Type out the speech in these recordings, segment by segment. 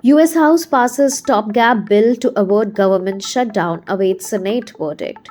U.S. House passes Stopgap bill to avert government shutdown, awaits Senate verdict.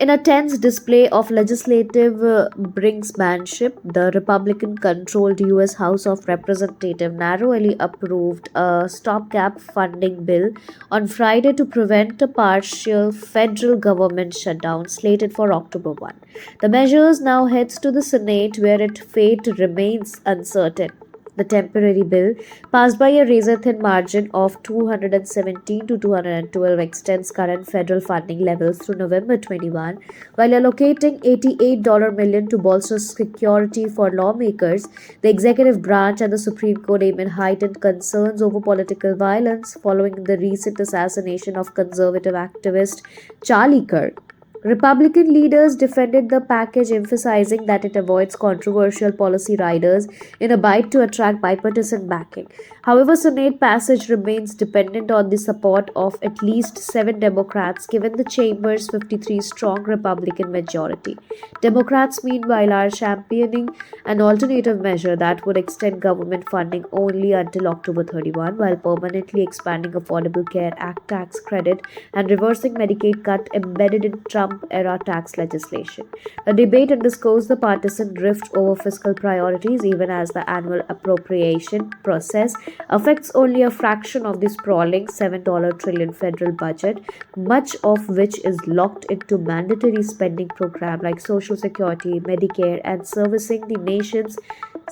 In a tense display of legislative brinksmanship, the Republican-controlled U.S. House of Representatives narrowly approved a stopgap funding bill on Friday to prevent a partial federal government shutdown slated for October 1. The measures now heads to the Senate, where its fate remains uncertain. The temporary bill, passed by a razor thin margin of 217 to 212, extends current federal funding levels through November 21, while allocating $88 million to bolster security for lawmakers. The executive branch and the Supreme Court amid heightened concerns over political violence following the recent assassination of conservative activist Charlie Kirk. Republican leaders defended the package, emphasizing that it avoids controversial policy riders in a bid to attract bipartisan backing. However, Senate passage remains dependent on the support of at least 7 Democrats, given the chamber's 53 strong Republican majority. Democrats, meanwhile, are championing an alternative measure that would extend government funding only until October 31, while permanently expanding Affordable Care Act tax credit and reversing Medicaid cut embedded in Trump era tax legislation. The debate underscores the partisan rift over fiscal priorities, even as the annual appropriation process affects only a fraction of the sprawling $7 trillion federal budget, much of which is locked into mandatory spending programs like Social Security, Medicare, and servicing the nation's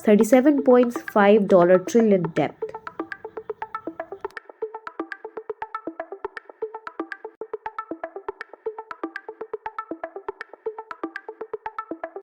$37.5 trillion debt.